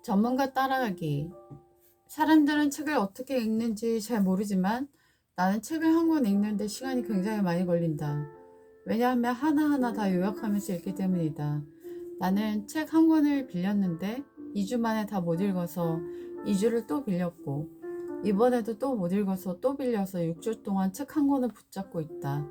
전문가 따라가기. 사람들은 책을 어떻게 읽는지 잘 모르지만 나는 책을 한 권 읽는데 시간이 굉장히 많이 걸린다. 왜냐하면 하나하나 다 요약하면서 읽기 때문이다. 나는 책 한 권을 빌렸는데 2주 만에 다 못 읽어서 2주를 또 빌렸고 이번에도 또 못 읽어서 또 빌려서 6주 동안 책 한 권을 붙잡고 있다.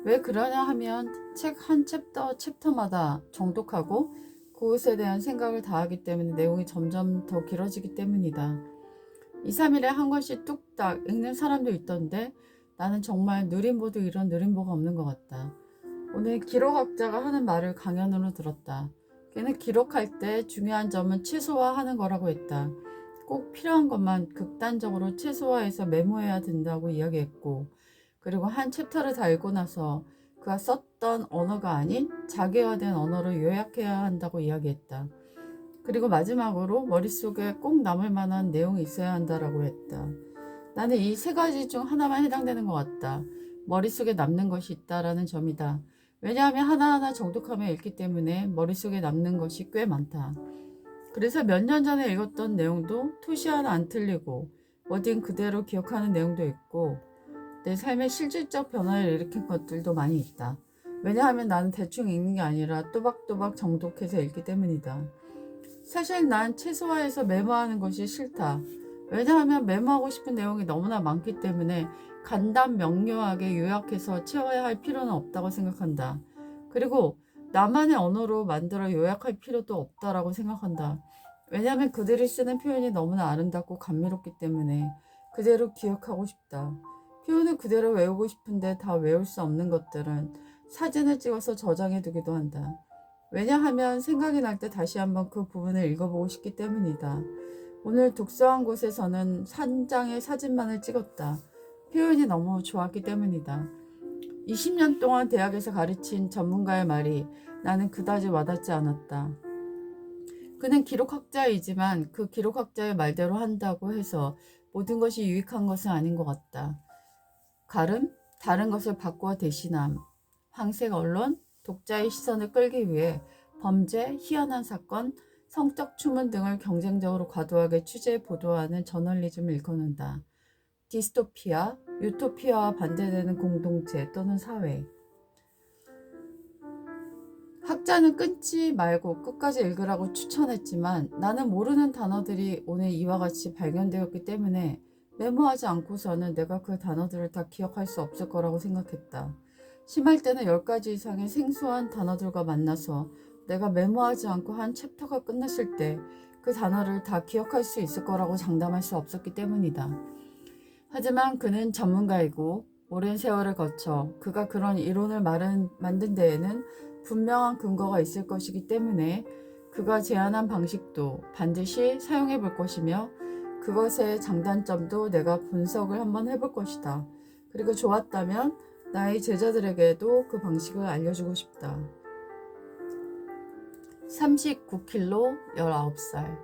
왜 그러냐 하면 책 한 챕터마다 정독하고 그것에 대한 생각을 다하기 때문에 내용이 점점 더 길어지기 때문이다. 2, 3일에 한 권씩 뚝딱 읽는 사람도 있던데 나는 정말 느림보도 이런 느림보가 없는 것 같다. 오늘 기록학자가 하는 말을 강연으로 들었다. 걔는 기록할 때 중요한 점은 최소화하는 거라고 했다. 꼭 필요한 것만 극단적으로 최소화해서 메모해야 된다고 이야기했고, 그리고 한 챕터를 다 읽고 나서 그가 썼던 언어가 아닌 자기화된 언어로 요약해야 한다고 이야기했다. 그리고 마지막으로 머릿속에 꼭 남을 만한 내용이 있어야 한다라고 했다. 나는 이 세 가지 중 하나만 해당되는 것 같다. 머릿속에 남는 것이 있다라는 점이다. 왜냐하면 하나하나 정독하며 읽기 때문에 머릿속에 남는 것이 꽤 많다. 그래서 몇 년 전에 읽었던 내용도 토시 하나 안 틀리고 워딩 그대로 기억하는 내용도 있고 내 삶에 실질적 변화를 일으킨 것들도 많이 있다. 왜냐하면 나는 대충 읽는 게 아니라 또박또박 정독해서 읽기 때문이다. 사실 난 최소화해서 메모하는 것이 싫다. 왜냐하면 메모하고 싶은 내용이 너무나 많기 때문에 간단 명료하게 요약해서 채워야 할 필요는 없다고 생각한다. 그리고 나만의 언어로 만들어 요약할 필요도 없다라고 생각한다. 왜냐하면 그들이 쓰는 표현이 너무나 아름답고 감미롭기 때문에 그대로 기억하고 싶다. 표현을 그대로 외우고 싶은데 다 외울 수 없는 것들은 사진을 찍어서 저장해 두기도 한다. 왜냐하면 생각이 날 때 다시 한번 그 부분을 읽어보고 싶기 때문이다. 오늘 독서한 곳에서는 한 장의 사진만을 찍었다. 표현이 너무 좋았기 때문이다. 20년 동안 대학에서 가르친 전문가의 말이 나는 그다지 와닿지 않았다. 그는 기록학자이지만 그 기록학자의 말대로 한다고 해서 모든 것이 유익한 것은 아닌 것 같다. 가름, 다른 것을 바꾸어 대신함, 황색 언론, 독자의 시선을 끌기 위해 범죄, 희한한 사건, 성적 추문 등을 경쟁적으로 과도하게 취재 보도하는 저널리즘을 일컫는다. 디스토피아, 유토피아와 반대되는 공동체 또는 사회. 학자는 끊지 말고 끝까지 읽으라고 추천했지만 나는 모르는 단어들이 오늘 이와 같이 발견되었기 때문에 메모하지 않고서는 내가 그 단어들을 다 기억할 수 없을 거라고 생각했다. 심할 때는 10가지 이상의 생소한 단어들과 만나서 내가 메모하지 않고 한 챕터가 끝났을 때 그 단어를 다 기억할 수 있을 거라고 장담할 수 없었기 때문이다. 하지만 그는 전문가이고 오랜 세월을 거쳐 그가 그런 이론을 만든 데에는 분명한 근거가 있을 것이기 때문에 그가 제안한 방식도 반드시 사용해 볼 것이며 그것의 장단점도 내가 분석을 한번 해볼 것이다. 그리고 좋았다면 나의 제자들에게도 그 방식을 알려주고 싶다. 39kg 19살.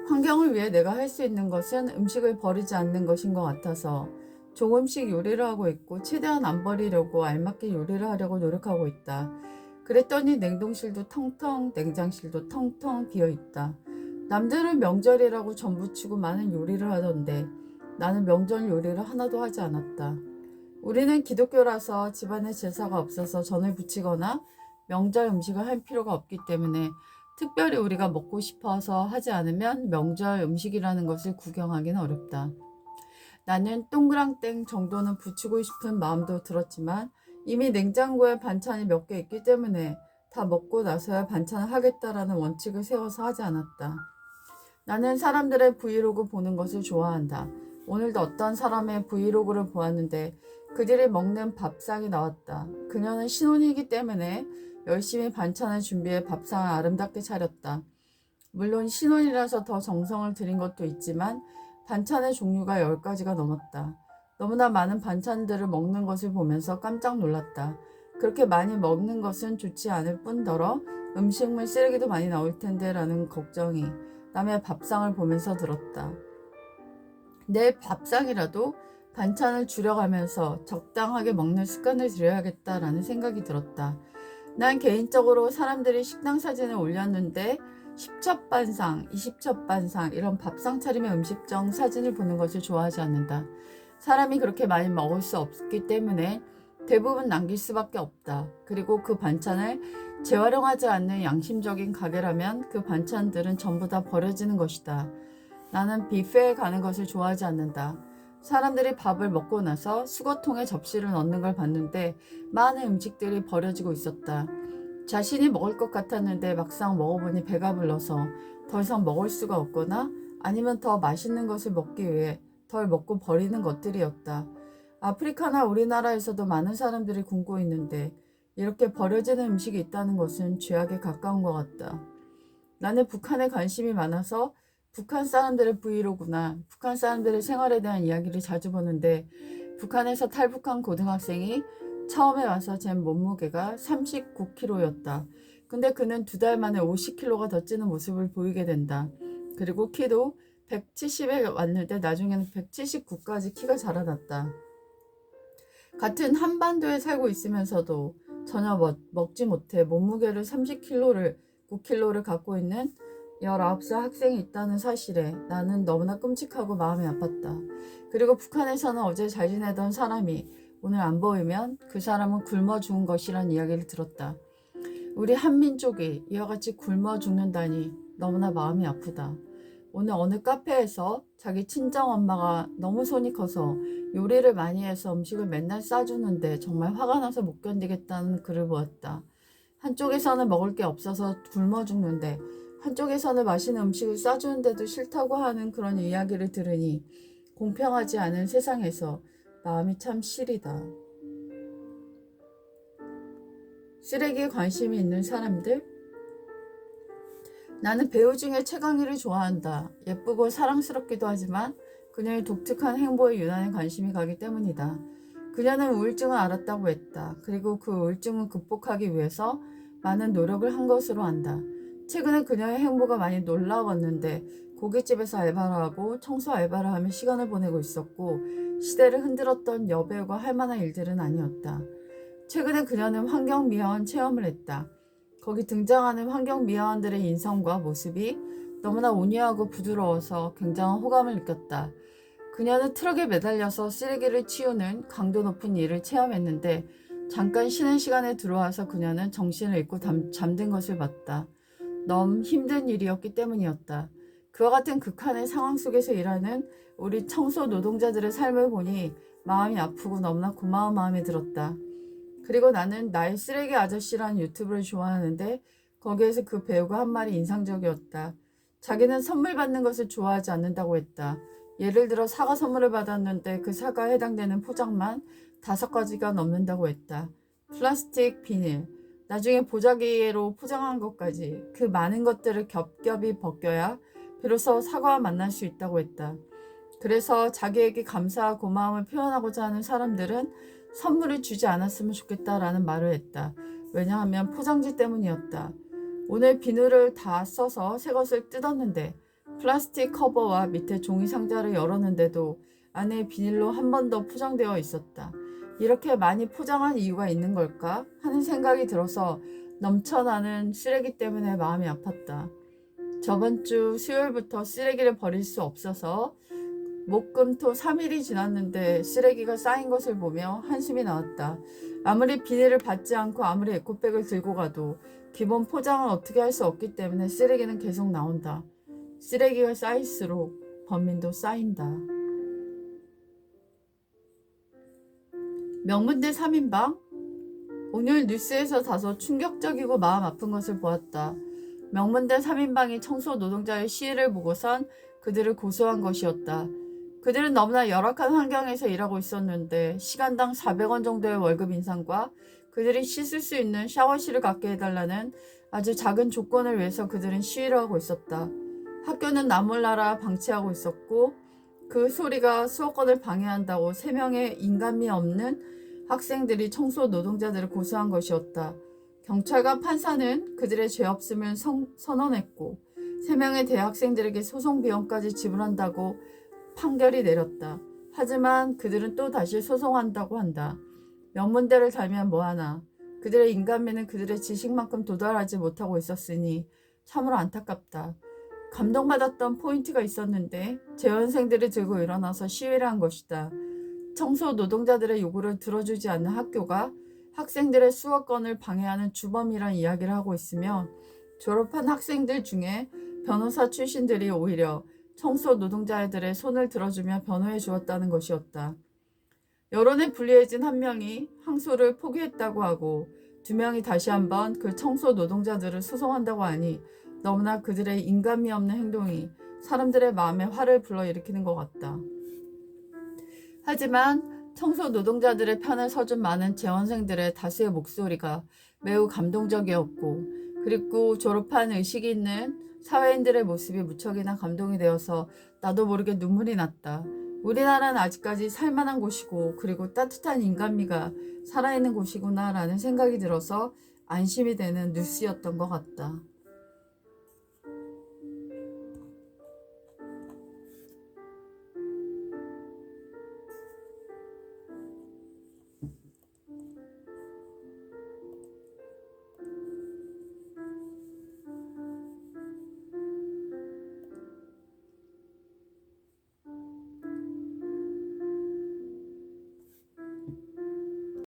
환경을 위해 내가 할 수 있는 것은 음식을 버리지 않는 것인 것 같아서 조금씩 요리를 하고 있고 최대한 안 버리려고 알맞게 요리를 하려고 노력하고 있다. 그랬더니 냉동실도 텅텅 냉장실도 텅텅 비어있다. 남들은 명절이라고 전부치고 많은 요리를 하던데 나는 명절 요리를 하나도 하지 않았다. 우리는 기독교라서 집안에 제사가 없어서 전을 부치거나 명절 음식을 할 필요가 없기 때문에 특별히 우리가 먹고 싶어서 하지 않으면 명절 음식이라는 것을 구경하기는 어렵다. 나는 동그랑땡 정도는 부치고 싶은 마음도 들었지만 이미 냉장고에 반찬이 몇 개 있기 때문에 다 먹고 나서야 반찬을 하겠다라는 원칙을 세워서 하지 않았다. 나는 사람들의 브이로그 보는 것을 좋아한다. 오늘도 어떤 사람의 브이로그를 보았는데 그들이 먹는 밥상이 나왔다. 그녀는 신혼이기 때문에 열심히 반찬을 준비해 밥상을 아름답게 차렸다. 물론 신혼이라서 더 정성을 들인 것도 있지만 반찬의 종류가 10가지가 넘었다. 너무나 많은 반찬들을 먹는 것을 보면서 깜짝 놀랐다. 그렇게 많이 먹는 것은 좋지 않을 뿐더러 음식물 쓰레기도 많이 나올 텐데 라는 걱정이 남의 밥상을 보면서 들었다. 내 밥상이라도 반찬을 줄여가면서 적당하게 먹는 습관을 들여야겠다라는 생각이 들었다. 난 개인적으로 사람들이 식당 사진을 올렸는데 10첩 반상, 20첩 반상 이런 밥상 차림의 음식점 사진을 보는 것을 좋아하지 않는다. 사람이 그렇게 많이 먹을 수 없기 때문에 대부분 남길 수밖에 없다. 그리고 그 반찬을 재활용하지 않는 양심적인 가게라면 그 반찬들은 전부 다 버려지는 것이다. 나는 뷔페에 가는 것을 좋아하지 않는다. 사람들이 밥을 먹고 나서 수거통에 접시를 넣는 걸 봤는데 많은 음식들이 버려지고 있었다. 자신이 먹을 것 같았는데 막상 먹어보니 배가 불러서 더 이상 먹을 수가 없거나 아니면 더 맛있는 것을 먹기 위해 덜 먹고 버리는 것들이었다. 아프리카나 우리나라에서도 많은 사람들이 굶고 있는데 이렇게 버려지는 음식이 있다는 것은 죄악에 가까운 것 같다. 나는 북한에 관심이 많아서 북한 사람들의 브이로그나 북한 사람들의 생활에 대한 이야기를 자주 보는데 북한에서 탈북한 고등학생이 처음에 와서 잰 몸무게가 39kg였다. 근데 그는 2달 만에 50kg가 더 찌는 모습을 보이게 된다. 그리고 키도 170에 왔는데 나중에는 179까지 키가 자라났다. 같은 한반도에 살고 있으면서도 전혀 먹지 못해 몸무게를 30kg를 9kg를 갖고 있는 19살 학생이 있다는 사실에 나는 너무나 끔찍하고 마음이 아팠다. 그리고 북한에서는 어제 잘 지내던 사람이 오늘 안 보이면 그 사람은 굶어 죽은 것이란 이야기를 들었다. 우리 한민족이 이와 같이 굶어 죽는다니 너무나 마음이 아프다. 오늘 어느 카페에서 자기 친정엄마가 너무 손이 커서 요리를 많이 해서 음식을 맨날 싸주는데 정말 화가 나서 못 견디겠다는 글을 보았다. 한쪽에서는 먹을 게 없어서 굶어 죽는데 한쪽에서는 맛있는 음식을 싸주는데도 싫다고 하는 그런 이야기를 들으니 공평하지 않은 세상에서 마음이 참 시리다. 쓰레기에 관심이 있는 사람들? 나는 배우 중에 최강희를 좋아한다. 예쁘고 사랑스럽기도 하지만 그녀의 독특한 행보에 유난히 관심이 가기 때문이다. 그녀는 우울증을 앓았다고 했다. 그리고 그 우울증을 극복하기 위해서 많은 노력을 한 것으로 안다. 최근에 그녀의 행보가 많이 놀라웠는데 고깃집에서 알바를 하고 청소 알바를 하며 시간을 보내고 있었고 시대를 흔들었던 여배우가 할 만한 일들은 아니었다. 최근에 그녀는 환경미화원 체험을 했다. 거기 등장하는 환경미화원들의 인성과 모습이 너무나 온유하고 부드러워서 굉장한 호감을 느꼈다. 그녀는 트럭에 매달려서 쓰레기를 치우는 강도 높은 일을 체험했는데 잠깐 쉬는 시간에 들어와서 그녀는 정신을 잃고 잠든 것을 봤다. 너무 힘든 일이었기 때문이었다. 그와 같은 극한의 상황 속에서 일하는 우리 청소 노동자들의 삶을 보니 마음이 아프고 너무나 고마운 마음이 들었다. 그리고 나는 나의 쓰레기 아저씨라는 유튜브를 좋아하는데 거기에서 그 배우가 한 말이 인상적이었다. 자기는 선물 받는 것을 좋아하지 않는다고 했다. 예를 들어 사과 선물을 받았는데 그 사과에 해당되는 포장만 5가지가 넘는다고 했다. 플라스틱, 비닐, 나중에 보자기로 포장한 것까지 그 많은 것들을 겹겹이 벗겨야 비로소 사과와 만날 수 있다고 했다. 그래서 자기에게 감사와 고마움을 표현하고자 하는 사람들은 선물을 주지 않았으면 좋겠다라는 말을 했다. 왜냐하면 포장지 때문이었다. 오늘 비누를 다 써서 새 것을 뜯었는데 플라스틱 커버와 밑에 종이 상자를 열었는데도 안에 비닐로 한 번 더 포장되어 있었다. 이렇게 많이 포장한 이유가 있는 걸까 하는 생각이 들어서 넘쳐나는 쓰레기 때문에 마음이 아팠다. 저번 주 수요일부터 쓰레기를 버릴 수 없어서 목금토 3일이 지났는데 쓰레기가 쌓인 것을 보며 한숨이 나왔다. 아무리 비닐을 받지 않고 아무리 에코백을 들고 가도 기본 포장은 어떻게 할 수 없기 때문에 쓰레기는 계속 나온다. 쓰레기가 쌓일수록 범민도 쌓인다. 명문대 3인방? 오늘 뉴스에서 다소 충격적이고 마음 아픈 것을 보았다. 명문대 3인방이 청소 노동자의 시위를 보고선 그들을 고소한 것이었다. 그들은 너무나 열악한 환경에서 일하고 있었는데 시간당 400원 정도의 월급 인상과 그들이 씻을 수 있는 샤워실을 갖게 해달라는 아주 작은 조건을 위해서 그들은 시위를 하고 있었다. 학교는 나몰라라 방치하고 있었고 그 소리가 수업권을 방해한다고 3명의 인간미 없는 학생들이 청소 노동자들을 고소한 것이었다. 경찰과 판사는 그들의 죄 없음을 선언했고 3명의 대학생들에게 소송 비용까지 지불한다고 판결이 내렸다. 하지만 그들은 또 다시 소송한다고 한다. 명문대를 달면 뭐하나. 그들의 인간미는 그들의 지식만큼 도달하지 못하고 있었으니 참으로 안타깝다. 감동받았던 포인트가 있었는데 재원생들이 들고 일어나서 시위를 한 것이다. 청소 노동자들의 요구를 들어주지 않는 학교가 학생들의 수업권을 방해하는 주범이란 이야기를 하고 있으며 졸업한 학생들 중에 변호사 출신들이 오히려 청소 노동자들의 손을 들어주며 변호해 주었다는 것이었다. 여론에 불리해진 한 명이 항소를 포기했다고 하고 2명이 다시 한번 그 청소 노동자들을 소송한다고 하니 너무나 그들의 인간미 없는 행동이 사람들의 마음에 화를 불러일으키는 것 같다. 하지만 청소 노동자들의 편에 서준 많은 재원생들의 다수의 목소리가 매우 감동적이었고 그리고 졸업한 의식이 있는 사회인들의 모습이 무척이나 감동이 되어서 나도 모르게 눈물이 났다. 우리나라는 아직까지 살만한 곳이고 그리고 따뜻한 인간미가 살아있는 곳이구나 라는 생각이 들어서 안심이 되는 뉴스였던 것 같다.